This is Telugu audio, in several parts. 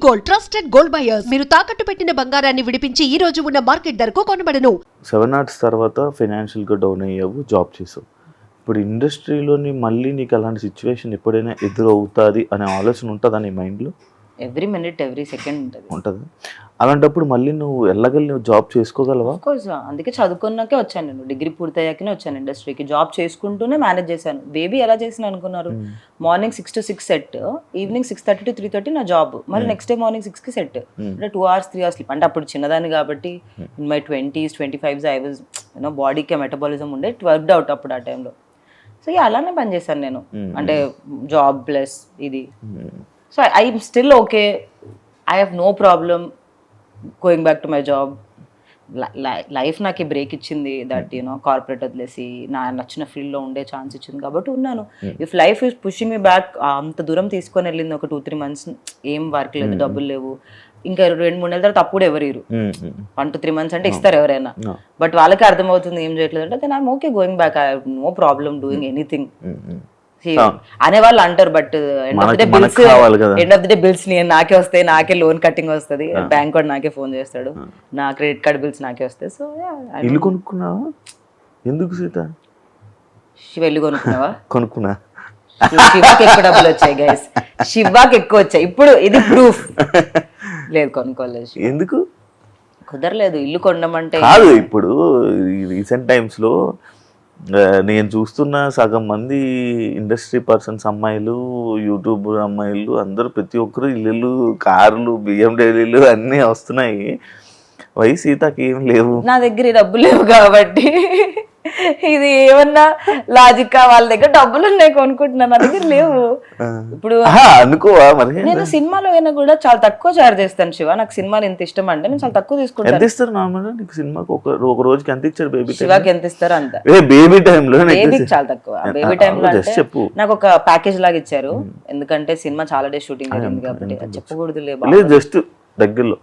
Gold, trusted gold buyers. మీరు తాకట్టు పెట్టిన బంగారాన్ని విడిపించి ఈ రోజు ఉన్న మార్కెట్ ధరకు కొనబడను. 7 Arts తర్వాత ఫైనాన్షియల్గా డౌన్ అయ్యావు, జాబ్ చేసావు. ఇప్పుడు ఇండస్ట్రీలోని మళ్ళీ నీకు అలాంటి సిచ్యువేషన్ ఎప్పుడైనా ఎదురవుతుంది అనే ఆలోచన ఉంటుందా నీ మైండ్లో? ఎవ్రీ మినిట్ ఎవ్రీ సెకండ్ ఉంటుంది. అలాంటప్పుడు మళ్ళీ నువ్వు నువ్వు జాబ్ చేసుకోగలవా? కోర్స్ అందుకే చదువుకున్నాకే వచ్చాను. నేను డిగ్రీ పూర్తయ్యాకనే వచ్చాను ఇండస్ట్రీకి. జాబ్ చేసుకుంటూనే మేనేజ్ చేశాను. బేబీ ఎలా చేసిన అనుకున్నారు? Morning 6 to 6 set, evening 6:30 to 3:30 నా జాబ్, మళ్ళీ నెక్స్ట్ డే మార్నింగ్ 6కి సెట్. అంటే 2 hours 3 hours స్లీప్. అంటే అప్పుడు చిన్నదాన్ని కాబట్టి in my 20s 25s I was బాడీకి మెటబాలిజం ఉండే, ఇట్ వర్క్డ్ అవుట్ అప్పుడు ఆ టైంలో. సో అలానే పని చేశాను నేను. అంటే జాబ్ ప్లస్ ఇది. So I'm still okay, I have no problem going back to my job. Life నాకు ఈ బ్రేక్ ఇచ్చింది, దట్ కార్పొరేట్ వదిలేసి నా నచ్చిన ఫీల్డ్లో ఉండే ఛాన్స్ ఇచ్చింది కాబట్టి ఉన్నాను. If life is pushing me back, అంత దూరం తీసుకొని వెళ్ళింది ఒక 2-3 months, ఏం వర్క్ లేదు, డబ్బులు లేవు, ఇంకా 2-3 నెలల తర్వాత అప్పుడు ఎవరు 1 to 3 months అంటే ఇస్తారు ఎవరైనా. బట్ వాళ్ళకి అర్థమవుతుంది ఏం చేయట్లేదు అంటే, then I'm okay going back, I have no problem doing anything అనే వాళ్ళు అంటారు. But end of the day bills నాకే వస్తాయి, నాకే లోన్ కట్టింగ్ వస్తుంది, బ్యాంక్ వాడు నాకే ఫోన్ చేస్తాడు, నా క్రెడిట్ కార్డ్ బిల్స్ నాకే వస్తాయి. సో ఇల్లు కొనుక్కున్నావా? ఎందుకు సీత? వెళ్ళి కొనుక్కున్నావా? కొనుక్కున్నా. శివాకి ఎక్కువ డబ్బులు వచ్చాయి గైస్, శివాకి ఎక్కువ వచ్చాయి. ఇప్పుడు ఇది ప్రూఫ్. లేదు కొనుక్కోలేదు. ఎందుకు కుదరలేదు ఇల్లు కొనమంటే. కాదు, ఇప్పుడు రీసెంట్ టైమ్స్ లో నేను చూస్తున్న సగం మంది ఇండస్ట్రీ పర్సన్స్ అమ్మాయిలు, యూట్యూబ్ అమ్మాయిలు అందరూ ప్రతి ఒక్కరు ఇల్లు, కార్లు, BMW అన్నీ వస్తున్నాయి. సీతకి ఏం లేవు. నా దగ్గర డబ్బులు లేవు కాబట్టి ఇది ఏమన్నా లాజిక్, వాళ్ళ దగ్గర డబ్బులు ఉన్నాయి కొనుక్కుంటున్నాను, నా దగ్గర లేవు. ఇప్పుడు అనుకోవా మరి? నేను సినిమాలో అయినా కూడా చాలా తక్కువ చార్జ్ చేస్తాను శివ. నాకు సినిమాలు ఎంత ఇష్టం అంటే నేను చాలా తక్కువ తీసుకుంటాను. ఎంత ఇస్తారు నార్మల్ నీకు సినిమాకి? ఒక రోజుకి ఎంత ఇచ్చారు బేబీ? శివాకి ఎంత ఇస్తారు అంత. బేబీ టైంలో బేబీకి చాలా తక్కువ. బేబీ టైంలో చెప్పు. నాకు ఒక ప్యాకేజ్ లాగా ఇచ్చారు, ఎందుకంటే సినిమా చాలా డేస్ షూటింగ్ జరిగింది కాబట్టి. చెప్పకూడదు లేదు, జస్ట్ దగ్గరలో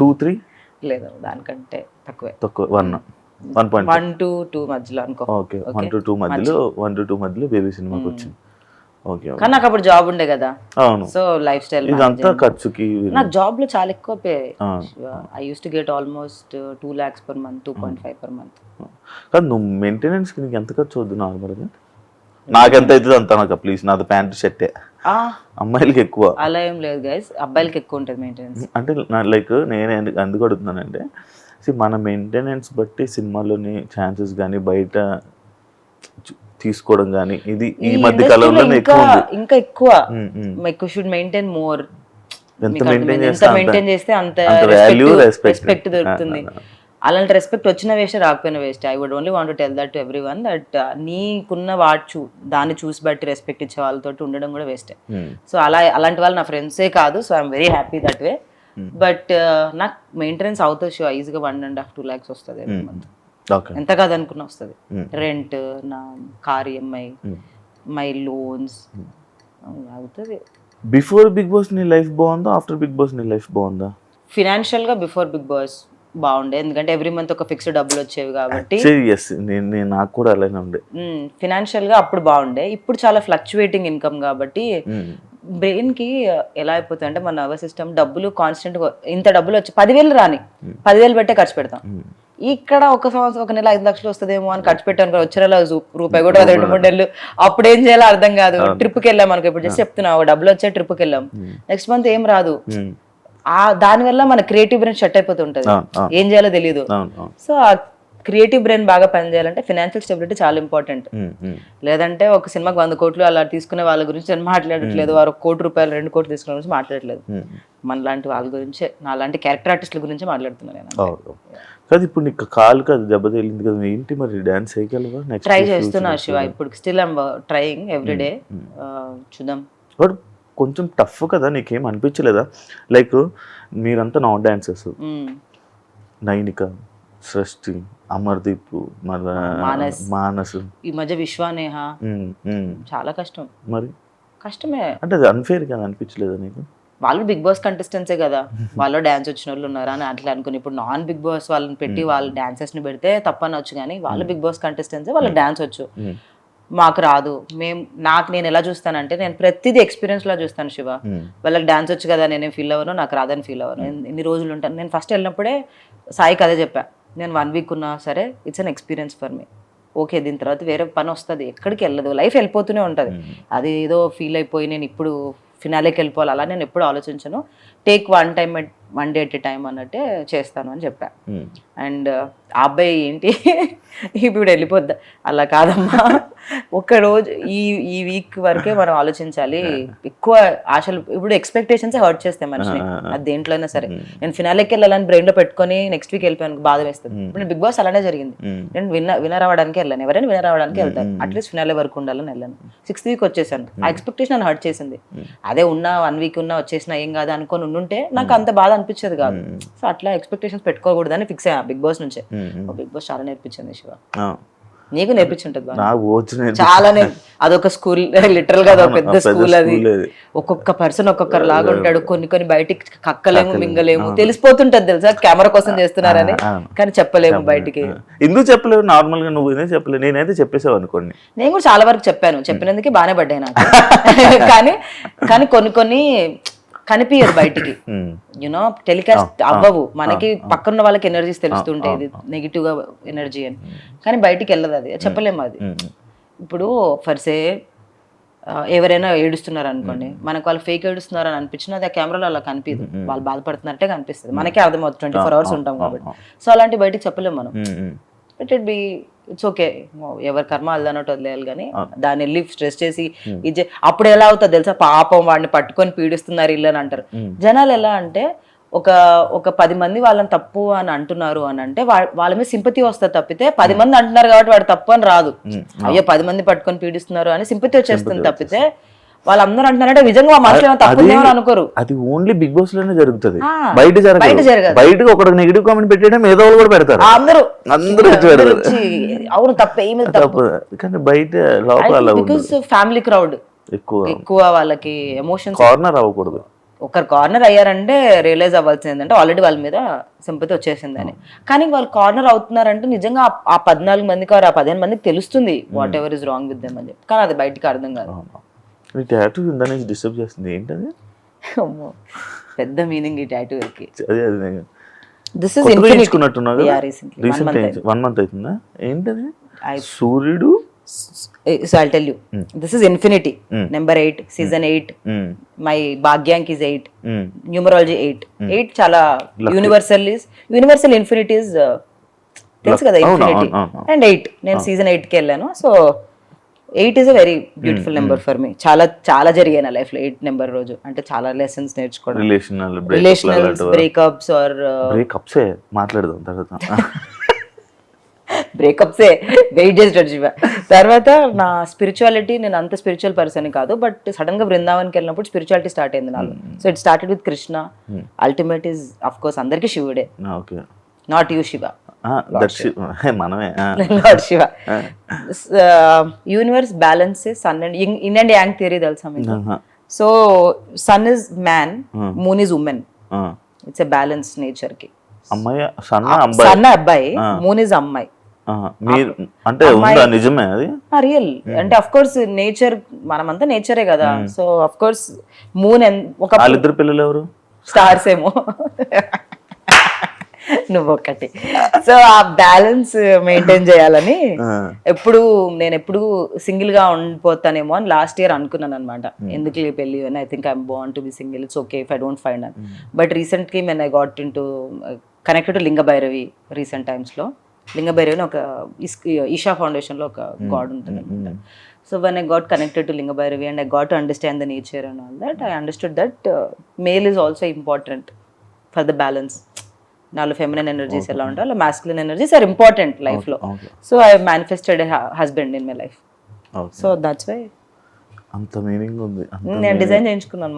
2-3 లేదు, దానికంటే తక్కువ 1 to 2 మధ్యలో అనుకో. ఓకే, 1 to 2 మధ్యలో బేబీ సినిమాకి వచ్చింది. ఓకే, కానీ నాకు అప్పుడు జాబ్ ఉండే కదా. అవును. సో లైఫ్ స్టైల్ ఇదంతా ఖర్చుకి. నాకు జాబ్ లో చాలా ఎక్కువ pay. I use to get almost 2 lakhs per month, 2.5 per month. కానీ నువ్వు మెయింటెనెన్స్ కి నీకు ఎంత ఖర్చు అవుతుంది నార్మల్గా? నాకెంత అవుతుంది అంత నాకు ప్లీజ్. నాది ప్యాంట్ షర్టే. అమ్మాయిలకి ఎక్కువ అలా ఏం లేదు గైస్, అబ్బాయిలకి ఎక్కువ ఉంటుంది మెయింటెనెన్స్. అంటే లైక్ నేను ఎందుకు అడుగుతున్నానంటే, మన మెయింటెనెన్స్ బట్టి సినిమాలోని ఛాన్సెస్ కానీ బయట తీసుకోవడం కానీ ఇది ఈ మధ్య కాలంలో ఇంకా ఎక్కువ షుడ్ మెయింటైన్ మోర్. ఎంత మెయింటైన్ చేస్తే అంత రెస్పెక్ట్ దొరుకుతుంది. అలాంటి రెస్పెక్ట్ వచ్చిన వేస్ట్, రాకపోయిన waste. I would only want to tell that to everyone that నీకున్న దాన్ని చూసి బట్టి రెస్పెక్ట్ ఇచ్చే వాళ్ళతో ఉండడం కూడా వేస్ట్. సో అలాంటి వాళ్ళు నా ఫ్రెండ్సే కాదు. So I'm very happy that way. But నాకు మెయింటెనెన్స్ అవుతుంది షో ఈజీగా 1.5-2 lakhs వస్తుంది every month. ఎంత కాదనుకున్నా వస్తుంది. రెంట్, నా కార్ EMI, మై లోన్స్ అవుతుంది. బిఫోర్ బిగ్ బాస్ నీ లైఫ్ బాగుందా, ఆఫ్టర్ బిగ్ బాస్ నీ లైఫ్ బాగుందా? ఫినాన్షియల్ గా బిఫోర్ బిగ్ బాస్ బాగుండే, ఎందుకంటే ఎవ్రీ మంత్ ఒక ఫిక్స్డ్ డబ్బులు వచ్చేవి కాబట్టి. నాకు కూడా అలానే ఉండే. ఫినాన్షియల్ గా అప్పుడు బాగుండే. ఇప్పుడు చాలా ఫ్లక్చువేటింగ్ ఇన్కమ్ కాబట్టి బ్రెయిన్ కి ఎలా అయిపోతుంది అంటే, మన నర్వస్ సిస్టమ్ డబ్బులు కాన్స్టెంట్ ఇంత డబ్బులు వచ్చి 10,000 రాని 10,000 పెట్టే ఖర్చు పెడతాం. ఇక్కడ ఒక సంవత్సరం ఒక నెల 5 లక్షలు వస్తుందేమో అని ఖర్చు పెట్టాను, వచ్చే నెల రూపాయి కూడా 2-3 నెలలు. అప్పుడు ఏం చేయాలో అర్థం కాదు. ట్రిప్కి వెళ్ళాం అనుకో, ఇప్పుడు జస్ట్ చెప్తున్నా, డబ్బులు వచ్చే ట్రిప్కి వెళ్ళాం, నెక్స్ట్ మంత్ ఏం రాదు. దాని వల్ల మన క్రియేటివ్ బ్రెయిన్ షట్ అయిపోతుంటది, ఏం చేయాలో తెలియదు. సో ఆ క్రియేటివ్ బ్రెయిన్ బాగా పనిచేయాలంటే ఫినాన్షియల్ స్టెబిలిటీ చాలా ఇంపార్టెంట్. లేదంటే ఒక సినిమాకి 100 కోట్లు అలా తీసుకునే వాళ్ళ గురించి నేను మాట్లాడట్లేదు, వారు 1 కోటి రూపాయలు 2 కోట్లు తీసుకునే గురించి మాట్లాడట్లేదు. మన లాంటి వాళ్ళ గురించే, నా లాంటి క్యారెక్టర్ ఆర్టిస్టుల గురించి మాట్లాడుతున్నాను నేను. కాదు, ఇప్పుడు నీకు కాలు కాదు దెబ్బ తగిలింది కదా, ఏంటి మరి డాన్స్ చేయగలవా? ట్రై చేస్తున్నా శివ, ఇప్పుడు స్టిల్ ఐమ్ ట్రైయింగ్ ఎవ్రీడే. చూద్దాం. కొంచెం టఫ్ కదా, నీకేం అనిపించలేదా? లైక్ మీరంతా నాన్ డాన్సర్స్, నైనిక, సృష్టి, అమర్దీప్, మానస్, ఈ మధ్య విశ్వానేహ, చాలా కష్టం. మరి కష్టమే అంటే అది అన్ఫేర్ కదా అనిపించలేదా నీకు? వాళ్ళు బిగ్ బాస్ కంటెస్టెంట్సే కదా, వాళ్ళు డాన్స్ వచ్చిన వాళ్ళు ఉన్నారా అని అట్లా అనుకుని, ఇప్పుడు నాన్ బిగ్ బాస్ వాళ్ళని పెట్టి వాళ్ళు డాన్సర్స్ ని పెడితే తప్పనొచ్చు, కానీ వాళ్ళు బిగ్ బాస్ కంటెస్టెంట్సే, వాళ్ళకి డాన్స్ వచ్చు. మాకు రాదు నేను ఎలా చూస్తానంటే నేను ప్రతిదీ ఎక్స్పీరియన్స్ లా చూస్తాను శివ. వాళ్ళకి డాన్స్ వచ్చు కదా, నేనేం ఫీల్ అవ్వను, నాకు రాదని ఫీల్ అవ్వను. ఎన్ని రోజులు ఉంటాను. నేను ఫస్ట్ వెళ్ళినప్పుడే సాయికి అదే చెప్పా, నేను 1 వీక్ ఉన్నా సరే it's an experience for me. Okay, దీని తర్వాత వేరే పని వస్తుంది, ఎక్కడికి వెళ్ళదు, లైఫ్ వెళ్ళిపోతూనే ఉంటుంది. అది ఏదో ఫీల్ అయిపోయి నేను ఇప్పుడు ఫినాలేకి వెళ్ళిపోవాలి అలా నేను ఎప్పుడు ఆలోచించను. Take one day at a time అన్నట్టే చేస్తాను అని చెప్పా. అండ్ ఆ అబ్బాయి ఏంటి ఇప్పుడు వెళ్ళిపోద్దా, అలా కాదమ్మా, ఒక్కరోజు ఈ వీక్ వరకే మనం ఆలోచించాలి. ఎక్కువ ఆశలు ఇప్పుడు ఎక్స్పెక్టేషన్స్ హర్ట్ చేస్తాయి మనిషిని, అది దేంట్లో అయినా సరే. నేను ఫినాలేకి వెళ్ళాలని బ్రెయిన్ లో పెట్టుకొని నెక్స్ట్ వీక్ వెళ్ళిపోయాను, బాధ వేస్తుంది. ఇప్పుడు నేను బిగ్ బాస్ అలానే జరిగింది. నేను విన్నర్ అవ్వడానికి వెళ్ళాను, ఎవరైనా విన్నర్ అవ్వడానికి వెళ్తాను, అట్లీస్ట్ ఫినాలే వరకు ఉండాలని వెళ్ళాను. 6th వీక్ వచ్చేసాను. ఆ ఎక్స్పెక్టేషన్ నన్ను హర్ట్ చేసింది. అదే ఉన్నా 1 వీక్ ఉన్నా వచ్చేసినా ఏం కాదు అనుకొని ఉంటే నాకు అంత బాధ అనిపించేది కాదు. సో అట్లా ఎక్స్పెక్టేషన్స్ పెట్టుకోకూడదని ఫిక్స్ అయ్యా బిగ్ బాస్ నుంచే. బిగ్ బాస్ చాలా నేర్పించింది శివ, నీకు నేర్పించుంటది చాలా. అదొక స్కూల్, లిటరల్ గా అదొక పెద్ద స్కూల్. అది ఒక్కొక్క పర్సన్ ఒక్కొక్కరు లాగా ఉంటాడు. కొన్ని బయటికి కక్కలేము, మింగలేము, తెలిసిపోతుంటది తెలుసా కెమెరా కోసం చేస్తున్నారని, కానీ చెప్పలేము బయటికి. ఎందుకు చెప్పలేవు? నార్మల్ గా నువ్వు చెప్పలేవు, నేనైతే చెప్పేసావు అనుకోండి. నేను కూడా చాలా వరకు చెప్పాను, చెప్పినందుకే బాగానే పడ్డాయి నాకు. కానీ కొన్ని కనిపించదు బయటికి, యునో టెలికాస్ట్ అవ్వవు. మనకి పక్కన వాళ్ళకి ఎనర్జీస్ తెలుస్తుంటాయి, ఇది నెగిటివ్ గా ఎనర్జీ అని, కానీ బయటికి వెళ్ళదు. అది చెప్పలేము. అది ఇప్పుడు ఫర్సే ఎవరైనా ఏడుస్తున్నారు అనుకోండి, మనకు వాళ్ళు ఫేక్ ఏడుస్తున్నారు అని అనిపించినా అది ఆ కెమెరాలో అలా కనిపించదు, వాళ్ళు బాధపడుతున్నట్టే కనిపిస్తుంది, మనకే అర్థమవుతుంది. 24 hours ఉంటాం కాబట్టి. సో అలాంటి బయటికి చెప్పలేము మనం. ఇట్స్ ఓకే, ఎవరి కర్మ అన్నట్టు వదిలేయాలి. కానీ దాన్ని వెళ్ళి స్ట్రెస్ చేసి ఇది అప్పుడు ఎలా అవుతుంది తెలుసా, పాపం వాడిని పట్టుకొని పీడిస్తున్నారు ఇల్లు అని అంటారు జనాలు. ఎలా అంటే ఒక 10 మంది వాళ్ళని తప్పు అని అంటున్నారు అని అంటే వాళ్ళ మీద సింపతి వస్తుంది తప్పితే, 10 మంది అంటున్నారు కాబట్టి వాడు తప్పు అని రాదు. అయ్యో 10 మంది పట్టుకొని పీడిస్తున్నారు అని సింపతి వచ్చేస్తుంది తప్పితే, వాళ్ళందరూ అంటున్నారంటే నిజంగా మనుషులు తప్పు అనుకోరు. అది ఓన్లీ బిగ్ బాస్ లోనే జరుగుతుంది, బయట జరగదు. బయటకు ఒక నెగిటివ్ కామెంట్ పెట్టడం ఏదో కూడా పెడతారు, అందరూ అవును తప్ప ఏమి తప్పు. కానీ బయట లోపల ఫ్యామిలీ క్రౌడ్ ఎక్కువ, వాళ్ళకి ఎమోషన్స్ కార్నర్ అవ్వకూడదు. ఒకరు కార్నర్ అయ్యారంటే రియలైజ్ అవ్వాల్సింది ఏంటంటే ఆల్రెడీ వాళ్ళ మీద సింపతి వచ్చేసిందని. కానీ వాళ్ళు కార్నర్ అవుతున్నారంటే నిజంగా ఆ 14 మందికి ఆ 15 మందికి తెలుస్తుంది what ever is wrong with them అని చెప్పి, కానీ అది బయటికి అర్థం కాదు. టాటూ ఇందాక డిస్టర్బ్ చేస్తుంది ఏంటది? పెద్ద మీనింగ్ ఈ టాటూకి. This is infinity. 1 month అవుతుందా? ఏంటది? సూర్యుడు. So I'll tell you. This is infinity. Number 8, season 8. My Bhagyank is 8. Numerology 8. 8 చాలా universal infinity is తెలుసు కదా, infinity. And 8 నేను season 8 కి వెళ్ళాను. So 8 is a very beautiful number for me. చాలా జరిగాయి నా లైఫ్ లో 8 నెంబర్ రోజు. అంటే చాలా లెసన్స్ నేర్చుకోవడం, రిలేషనల్స్, బ్రేకప్స్ ఆర్ బ్రేకప్స్ మాట్లాడదాం తర్వాత. బ్రేకప్సే వెయిట్ చేస్తాడు శివ. తర్వాత నా స్పిరిచువాలిటీ, నేను అంత స్పిరిచువల్ పర్సన్ కాదు, బట్ సడన్ గా బృందావన్కి వెళ్ళినప్పుడు స్పిరిచువాలిటీ స్టార్ట్ అయింది నాలో. So it started with Krishna. Ultimate is of course అందరికి శివుడే, నాట్ యూ శివ, మనమే Lord Shiva. Universe balance sun and yin and yang theory తెలుసా మీకు? So sun is man, moon is women. It's a balance nature కి. సన్న అబ్బాయి, మూన్ ఇస్ అమ్మాయి. అంటే నిజమే అది రియల్. అంటే అఫ్ కోర్స్ నేచర్, మనమంతా నేచరే కదా. సో అఫ్ కోర్స్ మూన్ ఒక ఇద్దరు పిల్లలు ఎవరు? స్టార్స్ ఏమో, నువ్వు ఒకటి. సో ఆ బ్యాలెన్స్ మెయింటైన్ చేయాలని నేను ఎప్పుడు సింగిల్ గా ఉండిపోతానేమో అని లాస్ట్ ఇయర్ అనుకున్నాను అనమాట. ఎందుకు పెళ్లి అని, I think I'm born to be single, it's okay if I don't find అని. But recently when I got in to connected to Linga Bhairavi recent times లో. లింగ భైరవి ఒక ఈషా ఫౌండేషన్ లో ఒక గాడ్ ఉంటుంది అనమాట. So when I got connected to Linga Bhairavi and I got to understand the nature and all that, I understood that male is also important for the balance. నాలో ఫెమినైన్ ఎనర్జీస్ ఎలా ఉంటాయి, అలా masculine energies are important life లో. So I manifested husband in my life. So that's why అంత మీనింగ్ ఉంది. నేను డిజైన్ చేయించుకున్నాను మరి.